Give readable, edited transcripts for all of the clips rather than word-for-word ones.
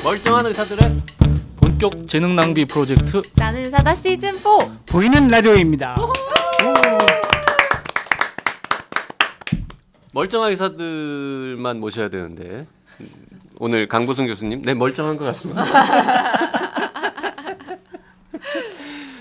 멀쩡한 의사들의 본격 재능 낭비 프로젝트 나는 의사다 시즌 4 보이는 라디오입니다. 멀쩡한 의사들만 모셔야 되는데 오늘 강보승 교수님 멀쩡한 것 같습니다.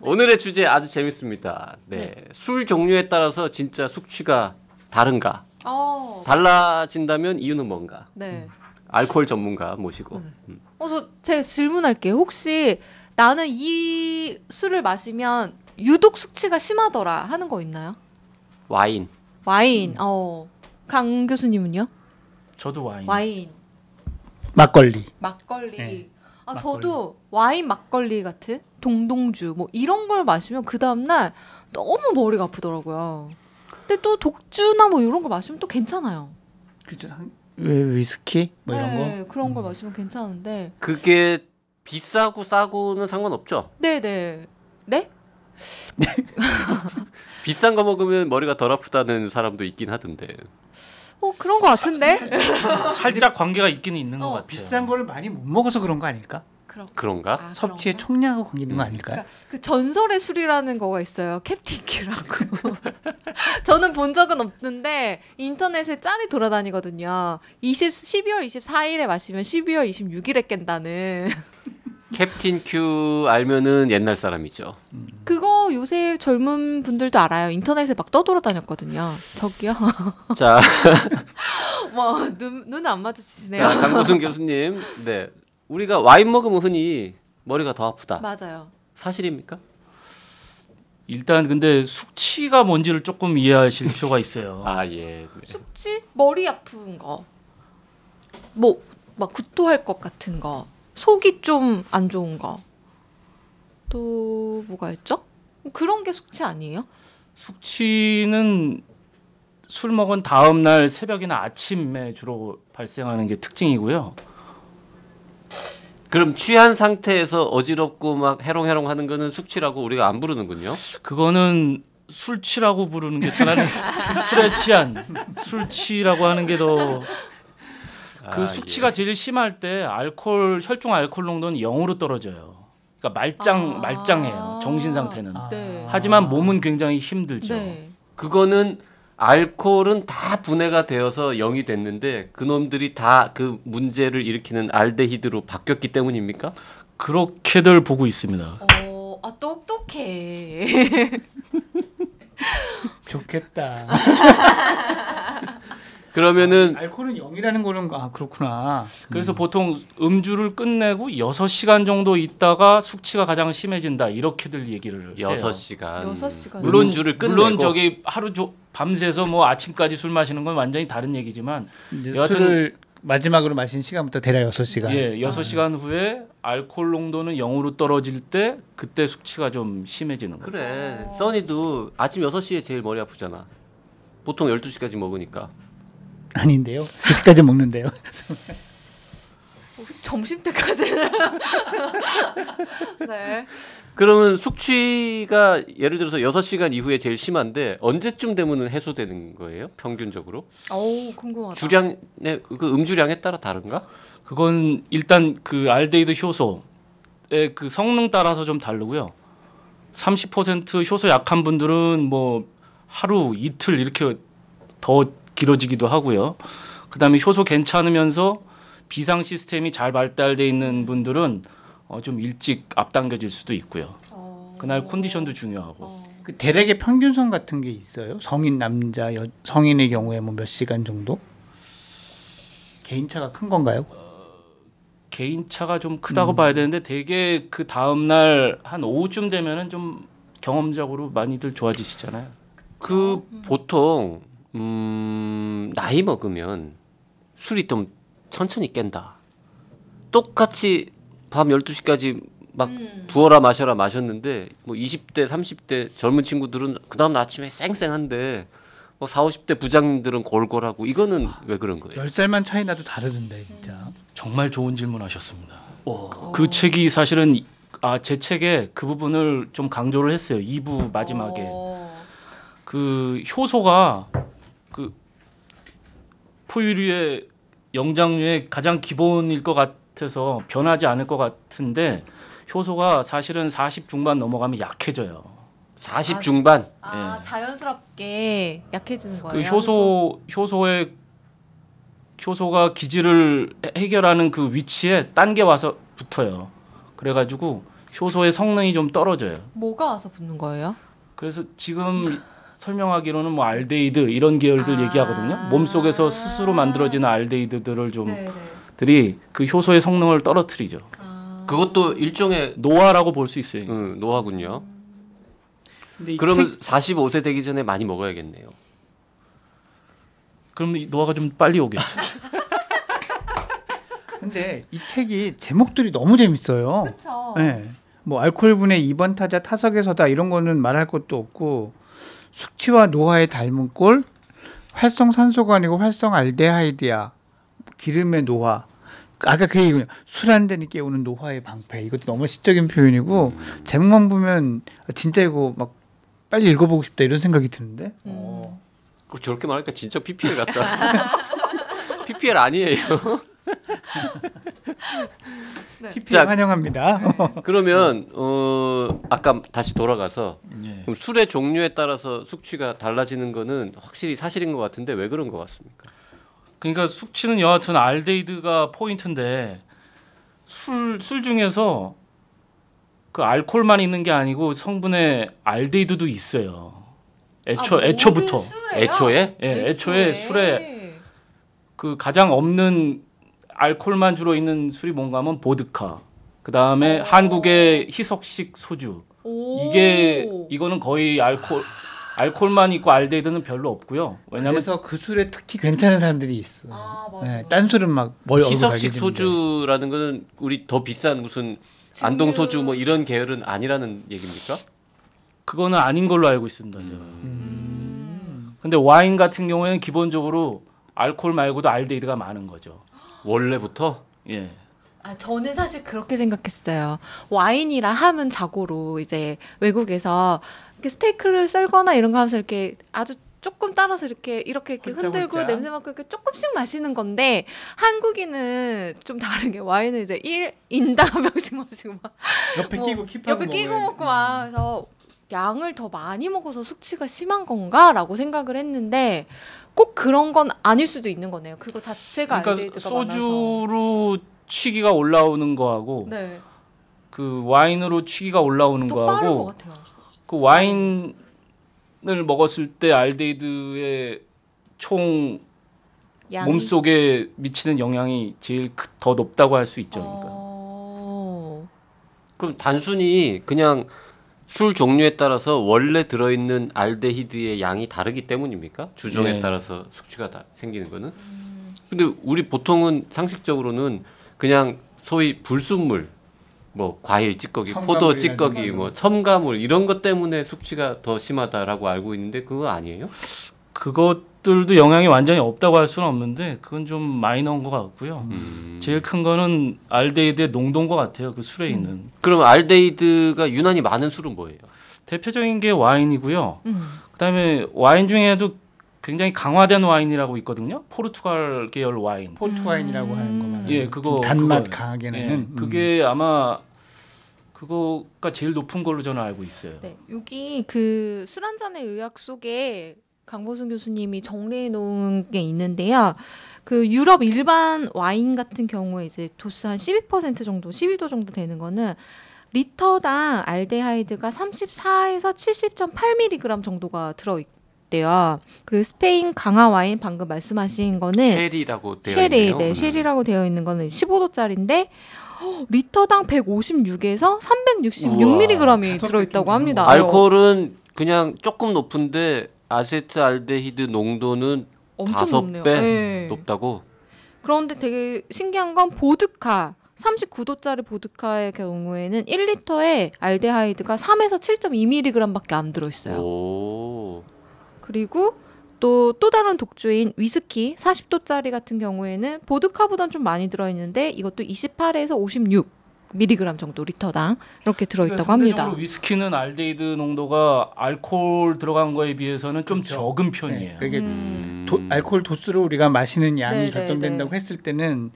오늘의 주제 아주 재밌습니다. 술 종류에 따라서 진짜 숙취가 다른가? 달라진다면 이유는 뭔가? 알코올 전문가 모시고. 제가 질문할게요. 혹시 나는 이 술을 마시면 유독 숙취가 심하더라 하는 거 있나요? 와인. 강 교수님은요? 저도 와인. 막걸리. 막걸리. 저도 와인 막걸리 같은 동동주 뭐 이런 걸 마시면 그 다음날 너무 머리가 아프더라고요. 근데 또 독주나 뭐 이런 거 마시면 또 괜찮아요. 그죠. 왜 위스키 뭐 이런 거? 그런 걸 마시면 괜찮은데. 그게 비싸고 싸고는 상관없죠? 네네. 네? 비싼 거 먹으면 머리가 덜 아프다는 사람도 있긴 하던데. 그런 거 같은데? 살짝 관계가 있기는 있는 것 같아요. 비싼 걸 많이 못 먹어서 그런 거 아닐까? 그런가? 섭취의 총량하고 관계 있는 거 아닐까요? 그러니까 그 전설의 술이라는 거가 있어요. 캡틴 큐라고. 저는 본 적은 없는데 인터넷에 짤이 돌아다니거든요. 12월 24일에 마시면 12월 26일에 깬다는. 캡틴 큐 알면은 옛날 사람이죠. 그거 요새 젊은 분들도 알아요. 인터넷에 막 떠돌아다녔거든요. 저기요. 자, 눈 안 마주치시네요. 자, 강보승 교수님, 우리가 와인 먹으면 흔히 머리가 더 아프다. 맞아요. 사실입니까? 일단 근데 숙취가 뭔지를 조금 이해하실 필요가 있어요. 예. 숙취? 머리 아픈 거. 막 구토할 것 같은 거. 속이 좀 안 좋은 거. 또 뭐가 있죠? 그런 게 숙취 아니에요? 숙취는 술 먹은 다음 날 새벽이나 아침에 주로 발생하는 게 특징이고요. 그럼 취한 상태에서 어지럽고 막 해롱해롱 하는 거는 숙취라고 우리가 안 부르는군요. 그거는 술취라고 부르는 게 차라리 술에 취한 술취라고 하는 게 더 숙취가 제일 심할 때 혈중 알코올 농도는 0으로 떨어져요. 그러니까 말짱해요. 정신 상태는. 하지만 몸은 굉장히 힘들죠. 네. 그거는 알코올은 다 분해가 되어서 0이 됐는데 그놈들이 다 그 문제를 일으키는 알데히드로 바뀌었기 때문입니까? 그렇게들 보고 있습니다. 똑똑해. 좋겠다. 그러면은 알코올은 0이라는 거는 그렇구나. 그래서 보통 음주를 끝내고 6시간 정도 있다가 숙취가 가장 심해진다 이렇게들 얘기를 해요. 6시간. 6시간. 물론 저기 밤새서 뭐 아침까지 술 마시는 건 완전히 다른 얘기지만 술을 마지막으로 마신 시간부터 대략 6시간. 6시간 후에 알코올 농도는 0으로 떨어질 때 그때 숙취가 좀 심해지는 거죠. 그래. 써니도 아침 6시에 제일 머리 아프잖아. 보통 12시까지 먹으니까. 아닌데요. 3시까지 먹는데요. 점심 때까지는. 네. 그러면 숙취가 예를 들어서 6시간 이후에 제일 심한데 언제쯤 되면 해소되는 거예요? 평균적으로? 궁금하다. 주량의 그 음주량에 따라 다른가? 그건 일단 그 알데히드 효소의 그 성능 따라서 좀 다르고요. 30% 효소 약한 분들은 뭐 하루 이틀 이렇게 더 길어지기도 하고요. 그다음에 효소 괜찮으면서 비상 시스템이 잘 발달돼 있는 분들은 좀 일찍 앞당겨질 수도 있고요. 그날 컨디션도 중요하고. 그 대략의 평균선 같은 게 있어요? 성인 남자 성인의 경우에 뭐 몇 시간 정도? 개인차가 큰 건가요? 개인차가 좀 크다고 봐야 되는데 되게 그 다음 날 한 오후쯤 되면은 좀 경험적으로 많이들 좋아지시잖아요. 보통 나이 먹으면 술이 좀 천천히 깬다. 똑같이 밤 12시까지 막 부어라 마셔라 마셨는데 뭐 20대 30대 젊은 친구들은 그 다음 아침에 쌩쌩한데 뭐 40, 50대 부장님들은 골골하고 이거는 왜 그런 거예요? 10살만 차이 나도 다르던데 진짜. 정말 좋은 질문하셨습니다. 그 책이 사실은 제 책에 그 부분을 좀 강조를 했어요. 2부 마지막에. 그 효소가 그 포유류의 영장류의 가장 기본일 것 같아서 변하지 않을 것 같은데 효소가 사실은 40 중반 넘어가면 약해져요. 40 중반. 아 예. 자연스럽게 약해지는 그 거예요. 효소가 기질을 해결하는 그 위치에 딴 게 와서 붙어요. 그래가지고 효소의 성능이 좀 떨어져요. 뭐가 와서 붙는 거예요? 그래서 지금 설명하기로는 뭐 알데히드 이런 계열들 얘기하거든요. 몸속에서 스스로 만들어지는 알데히드들을 네네. 들이 그 효소의 성능을 떨어뜨리죠. 그것도 일종의 노화라고 볼 수 있어요. 노화군요. 근데 이 그러면 45세 되기 전에 많이 먹어야겠네요. 그럼 이 노화가 좀 빨리 오겠죠. 근데 이 책이 제목들이 너무 재밌어요. 그렇죠. 네. 뭐 알코올분의 2번 타자 타석에서다 이런 거는 말할 것도 없고 숙취와 노화의 닮은 꼴 활성산소가 아니고 활성알데하이드야 기름의 노화 아까 그 얘기군요. 술 한 잔이 깨우는 노화의 방패 이것도 너무 시적인 표현이고 제목만 보면 진짜 이거 막 빨리 읽어보고 싶다 이런 생각이 드는데 저렇게 말하니까 진짜 PPL 같다. PPL 아니에요. 네. PPL 자, 환영합니다. 그러면 아까 다시 돌아가서 예. 그럼 술의 종류에 따라서 숙취가 달라지는 거는 확실히 사실인 것 같은데 왜 그런 것 같습니까? 그러니까 숙취는 여하튼 알데히드가 포인트인데 술 중에서 그 알코올만 있는 게 아니고 성분에 알데히드도 있어요. 애초부터. 애초에? 예, 애초에 술에 그 가장 없는 알코올만 주로 있는 술이 뭔가 하면 보드카. 그다음에 한국의 희석식 소주. 이거는 거의 알코올만 있고 알데히드는 별로 없고요. 왜냐면 그래서 그 술에 특히 괜찮은 사람들이 있어. 맞아. 네, 딴 술은 막 얼굴 희석식 빨개지는데. 소주라는 거는 우리 더 비싼 무슨 안동 소주 뭐 이런 계열은 아니라는 얘기입니까? 그거는 아닌 걸로 알고 있습니다. 제가. 근데 와인 같은 경우에는 기본적으로 알코올 말고도 알데히드가 많은 거죠. 원래부터? 예. 저는 사실 그렇게 생각했어요. 와인이라 함은 자고로 이제 외국에서 이렇게 스테이크를 썰거나 이런 거 하면서 이렇게 아주 조금 따라서 이렇게 흔들고 홀짝. 냄새 맡고 이렇게 조금씩 마시는 건데 한국인은 좀 다르게 와인을 이제 1인당 한 병씩 마시고 막 옆에 뭐, 끼고 킵하고 옆에 끼고 먹어야 먹고 막 그래서 양을 더 많이 먹어서 숙취가 심한 건가라고 생각을 했는데 꼭 그런 건 아닐 수도 있는 거네요. 그거 자체가 그러니까 알데히드가 많아서. 소주로 취기가 올라오는 거하고 네. 그 와인으로 취기가 올라오는 또 빠른 것 거하고 같아요. 그 와인을 먹었을 때 알데히드의 총 양이? 몸속에 미치는 영향이 제일 더 높다고 할 수 있죠. 그러니까. 그럼 단순히 그냥 술 종류에 따라서 원래 들어있는 알데히드의 양이 다르기 때문입니까? 주종에 네. 따라서 숙취가 생기는 거는? 근데 우리 보통은 상식적으로는 그냥 소위 불순물, 뭐 과일 찌꺼기, 포도 찌꺼기, 뭐 첨가물 이런 것 때문에 숙취가 더 심하다라고 알고 있는데 그거 아니에요? 그것들도 영향이 완전히 없다고 할 수는 없는데 그건 좀 마이너한 것 같고요. 제일 큰 거는 알데히드의 농도인 것 같아요. 그 술에 있는. 그럼 알데히드가 유난히 많은 술은 뭐예요? 대표적인 게 와인이고요. 그다음에 와인 중에도 굉장히 강화된 와인이라고 있거든요. 포르투갈 계열 와인. 포트 와인이라고 하는 거 말하는. 예, 그거 단맛 그거, 강하게 예, 내는. 그게 아마 그거가 제일 높은 걸로 저는 알고 있어요. 네, 여기 그 술 한 잔의 의학 속에 강보순 교수님이 정리해 놓은 게 있는데요. 그 유럽 일반 와인 같은 경우에 이제 도수 한 12% 정도, 12도 정도 되는 거는 리터당 알데하이드가 34에서 70.8mg 정도가 들어있대요. 그리고 스페인 강화 와인 방금 말씀하신 거는 쉐리라고 되어 쉐리, 있네요. 네, 쉐리라고 되어 있는 거는 15도짜리인데 리터당 156에서 366mg이 들어있다고 합니다. 알코올은 그냥 조금 높은데 아세트알데히드 농도는 엄청 5배 네. 높다고? 그런데 되게 신기한 건 보드카 39도짜리 보드카의 경우에는 1리터에 알데하이드가 3에서 7.2mg밖에 안 들어있어요. 오. 그리고 또 다른 독주인 위스키 40도짜리 같은 경우에는 보드카보다는 좀 많이 들어있는데 이것도 28에서 56mg 정도 리터당 이렇게 들어있다고 합니다. 상대적으로 위스키는 알데히드 농도가 알코올 들어간 거에 비해서는 좀 그렇죠. 적은 편이에요. 그게 알코올 도수로 우리가 마시는 양이 네, 결정된다고 네, 네. 했을 때는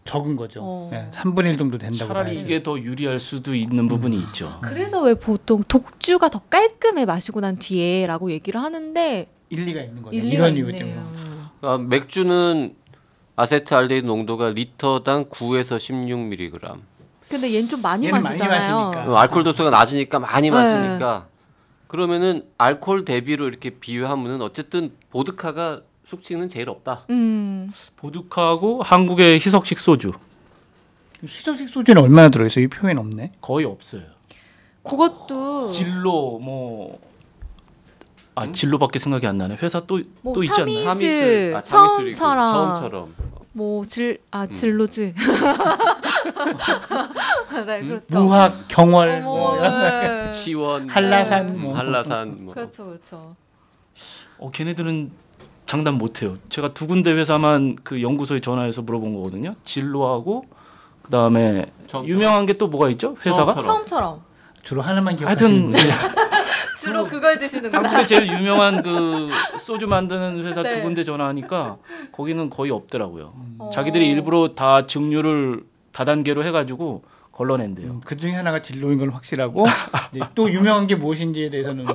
적은 거죠. 어. 네, 3분의 1 정도 된다고 차라리 봐야죠. 이게 더 유리할 수도 있는 부분이 있죠. 그래서 왜 보통 독주가 더 깔끔해 마시고 난 뒤에라고 얘기를 하는데 일리가 있는 거죠. 일리가 이런 이유 때문에. 있네요. 맥주는 아세트알데히드 농도가 리터당 9에서 16mg. 근데 얘는 좀 많이 얘는 많이 마시잖아요. 마시니까. 알코올 도수가 낮으니까 많이 네. 마시니까 그러면은 알코올 대비로 이렇게 비유하면은 어쨌든 보드카가 숙취는 제일 없다. 보드카하고 한국의 희석식 소주 희석식 소주는 얼마나 들어있어요? 이 표현 없네. 거의 없어요. 그것도 진로 진로밖에 생각이 안 나네. 회사 또 뭐 있지 않나요? 참이슬, 참이슬이고 처음처럼 처음처럼. 뭐 진로즈. 네, 그렇죠. 무학, 경월, 어머, 뭐 이런 네. 시원, 한라산, 뭐. 한라산. 뭐. 그렇죠, 그렇죠. 걔네들은 장담 못해요. 제가 두 군데 회사만 그 연구소에 전화해서 물어본 거거든요. 진로하고 그다음에 처음처럼. 유명한 게 또 뭐가 있죠? 회사가 처음처럼. 처음처럼. 주로 하나만 기억하시는 하여튼 거예요. 주로 그걸 드시는구나. 한국에 제일 유명한 그 소주 만드는 회사 네. 두 군데 전화하니까 거기는 거의 없더라고요. 어. 자기들이 일부러 다 증류를 다단계로 해가지고 걸러낸대요. 그 중에 하나가 진로인 건 확실하고 이제 또 유명한 게 무엇인지에 대해서는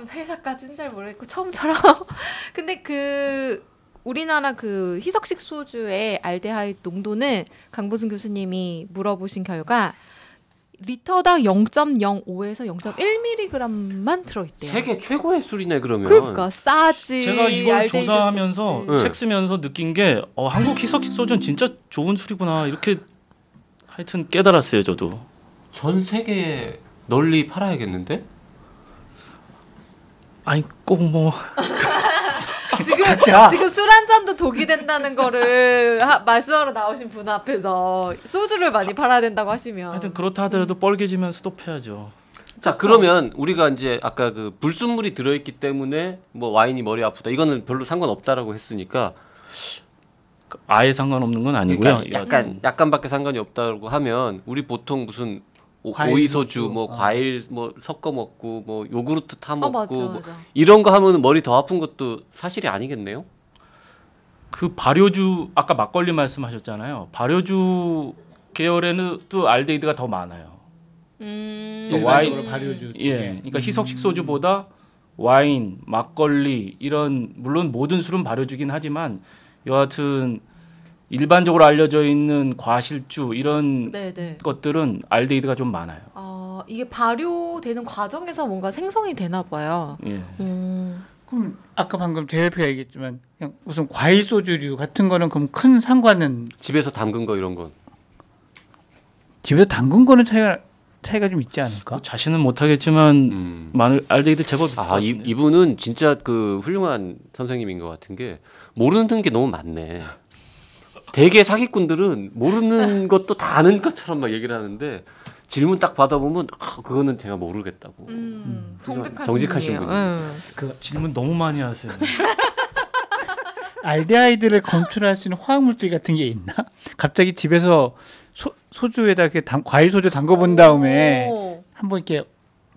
회사까지는 잘 모르겠고 처음처럼. 근데 그 우리나라 그 희석식 소주의 알데하이드 농도는 강보승 교수님이 물어보신 결과 리터당 0.05에서 0.1mg만 들어있대요. 세계 최고의 술이네 그러면. 그러니까 싸지. 제가 이걸 알데히드 조사하면서 좋지. 책 쓰면서 느낀 게 한국 희석식 소주는 진짜 좋은 술이구나 이렇게 하여튼 깨달았어요 저도. 전 세계에 널리 팔아야겠는데? 아니 꼭 뭐 지금 술 한 잔도 독이 된다는 거를 말씀하러 나오신 분 앞에서 소주를 많이 팔아야 된다고 하시면 하여튼 그렇다 하더라도 뻘개지면 스톱해야죠. 자 그러면 우리가 이제 아까 그 불순물이 들어있기 때문에 뭐 와인이 머리 아프다 이거는 별로 상관없다라고 했으니까 아예 상관없는 건 아니고요. 그러니까 약간밖에 상관이 없다고 하면 우리 보통 무슨 과일 오이 소주 소주, 뭐 과일 뭐 섞어 먹고 뭐 요구르트 타 먹고 맞아, 뭐 맞아. 이런 거 하면 머리 더 아픈 것도 사실이 아니겠네요. 그 발효주 아까 막걸리 말씀하셨잖아요. 발효주 계열에는 또 알데히드가 더 많아요. 일반적으로 발효주. 예, 그러니까 희석식 소주보다 와인, 막걸리 이런 물론 모든 술은 발효주긴 하지만 여하튼 일반적으로 알려져 있는 과실주 이런 네네. 것들은 알데히드가 좀 많아요. 이게 발효되는 과정에서 뭔가 생성이 되나 봐요. 예. 그럼 아까 방금 대표가 얘기했지만 그냥 무슨 과일 소주류 같은 거는 그럼 큰 상관은 집에서 담근 거 이런 건. 집에서 담근 거는 차이가 좀 있지 않을까? 뭐 자신은 못하겠지만 마늘 알데히드 제법 있을 것 같은데. 이분은 진짜 그 훌륭한 선생님인 것 같은 게 모르는 게 너무 많네. 대개 사기꾼들은 모르는 것도 다 아는 것처럼 막 얘기를 하는데 질문 딱 받아보면 그거는 제가 모르겠다고. 정직하신 분이에요. 그 질문 너무 많이 하세요. 알데하이드를 검출할 수 있는 화학물질 같은 게 있나? 갑자기 집에서 소주에다 이렇게 과일 소주 담궈본 다음에 한번 이렇게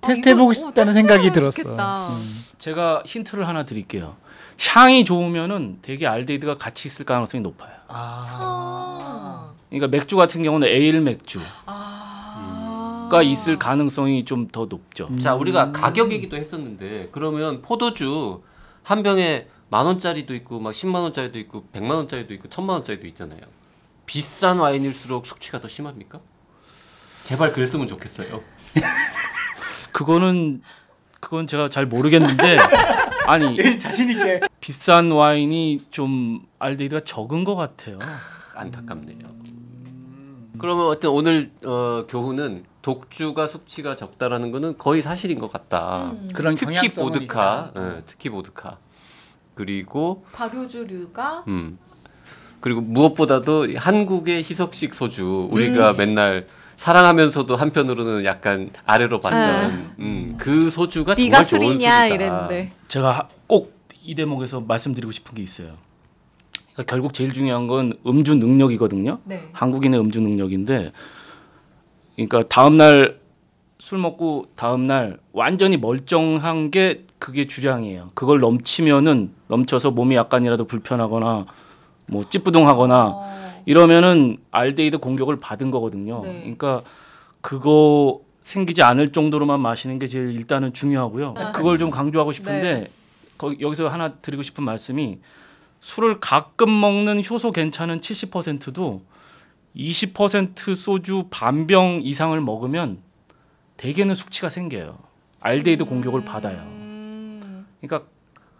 테스트해보고 싶다는 생각이 들었어. 제가 힌트를 하나 드릴게요. 향이 좋으면은 되게 알데히드가 같이 있을 가능성이 높아요. 그러니까 맥주 같은 경우는 에일 맥주가 있을 가능성이 좀 더 높죠. 자, 우리가 가격 얘기도 했었는데 그러면 포도주 한 병에 10,000원짜리도 있고 막 100,000원짜리도 있고 100,000원짜리도 있고 1,000,000원짜리도 있잖아요. 비싼 와인일수록 숙취가 더 심합니까? 제발 그랬으면 좋겠어요. 그건 제가 잘 모르겠는데 아니 자신 있게 비싼 와인이 좀 알데히드가 적은 것 같아요. 안타깝네요. 그러면 어떤 오늘 교훈은 독주가 숙취가 적다라는 거는 거의 사실인 것 같다. 그런 특히 경향성은 보드카, 있다. 특히 보드카. 그리고 발효주류가 그리고 무엇보다도 한국의 희석식 소주 우리가 맨날 사랑하면서도 한편으로는 약간 아래로 봤던 그 소주가 네가 정말 좋은 술이냐 술이다. 이랬는데 제가 꼭 이 대목에서 말씀드리고 싶은 게 있어요. 그러니까 결국 제일 중요한 건 음주 능력이거든요. 네. 한국인의 음주 능력인데, 그러니까 다음 날 술 먹고 다음 날 완전히 멀쩡한 게 그게 주량이에요. 그걸 넘쳐서 몸이 약간이라도 불편하거나 뭐 찌뿌둥하거나 이러면은 알데히드 공격을 받은 거거든요. 네. 그러니까 그거 생기지 않을 정도로만 마시는 게 제일 일단은 중요하고요. 그걸 좀 강조하고 싶은데 여기서 하나 드리고 싶은 말씀이 술을 가끔 먹는 효소 괜찮은 70%도 20% 소주 반병 이상을 먹으면 대개는 숙취가 생겨요. 알데히드 공격을 받아요. 그러니까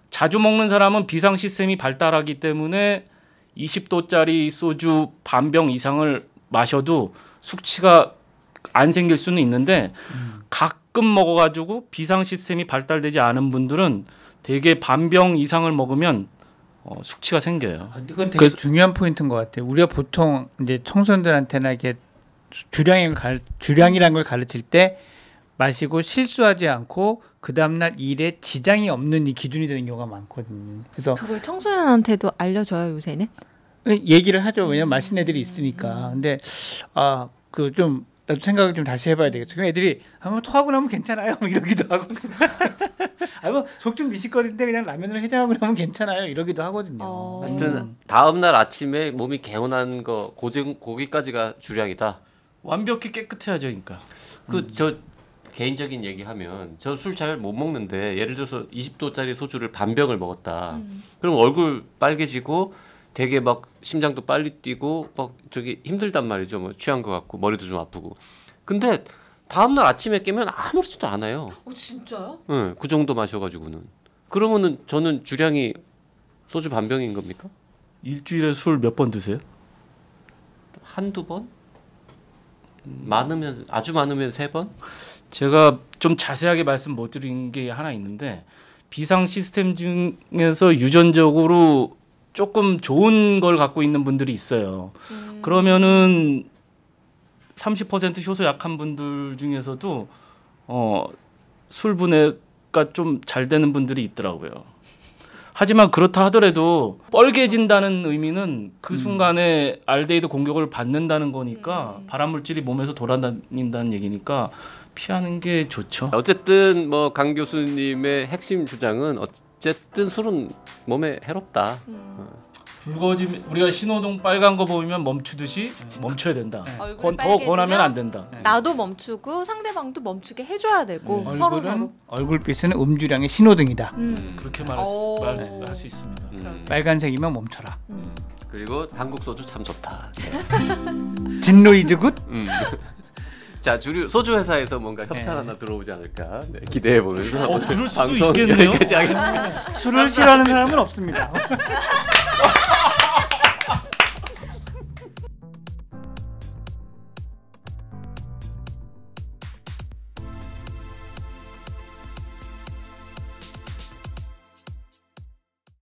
자주 먹는 사람은 비상 시스템이 발달하기 때문에 20도짜리 소주 반병 이상을 마셔도 숙취가 안 생길 수는 있는데 가끔 먹어가지고 비상 시스템이 발달되지 않은 분들은 대개 반병 이상을 먹으면 숙취가 생겨요. 이건 되게 중요한 포인트인 것 같아요. 우리가 보통 이제 청소년들한테나 이렇게 주량이라는 걸 가르칠 때 마시고 실수하지 않고 그 다음날 일에 지장이 없는 이 기준이 되는 경우가 많거든요. 그래서 그걸 청소년한테도 알려줘요 요새는? 얘기를 하죠. 왜냐면 마신 애들이 있으니까. 근데 그 좀 나도 생각을 좀 다시 해봐야 되겠죠. 그럼 애들이 한번 토하고 나면 괜찮아요. 이러기도 하고. 속 좀 미식거리는데 그냥 라면으로 해장하고 나면 괜찮아요. 이러기도 하거든요. 하여튼 다음 날 아침에 몸이 개운한 거 고기까지가 주량이다. 완벽히 깨끗해야죠, 그러니까. 저 개인적인 얘기하면 저 술 잘 못 먹는데 예를 들어서 20도짜리 소주를 반병을 먹었다. 그럼 얼굴 빨개지고 되게 막 심장도 빨리 뛰고 막 저기 힘들단 말이죠. 뭐 취한 것 같고 머리도 좀 아프고. 근데 다음 날 아침에 깨면 아무렇지도 않아요. 진짜요? 응, 그 정도 마셔가지고는. 그러면은 저는 주량이 소주 반병인 겁니까? 일주일에 술 몇 번 드세요? 한두 번? 많으면 아주 많으면 3번? 제가 좀 자세하게 말씀 못 드린 게 하나 있는데 비상 시스템 중에서 유전적으로 조금 좋은 걸 갖고 있는 분들이 있어요. 그러면은 30% 효소 약한 분들 중에서도 술 분해가 좀 잘 되는 분들이 있더라고요. 하지만 그렇다 하더라도 뻘개진다는 의미는 그 순간에 알데히드 공격을 받는다는 거니까 발암 물질이 몸에서 돌아다닌다는 얘기니까 피하는 게 좋죠. 어쨌든 뭐 강 교수님의 핵심 주장은 어쨌든 술은 몸에 해롭다. 붉어짐 우리가 신호등 빨간 거 보이면 멈추듯이 멈춰야 된다. 얼굴이 더 권하면 빨개지면 안 된다. 나도 멈추고 상대방도 멈추게 해줘야 되고 서로 서로. 얼굴빛은 음주량의 신호등이다. 그렇게 말할 수 있습니다. 빨간색이면 멈춰라. 그리고 한국 소주 참 좋다. 진로이즈 굿. 자, 주류 소주 회사에서 뭔가 협찬 하나 들어오지 않을까 기대해 보면서 그럴 수도 방송 있겠네요. 여기까지 하겠습니다. 술을 싫어하는 사람은 없습니다.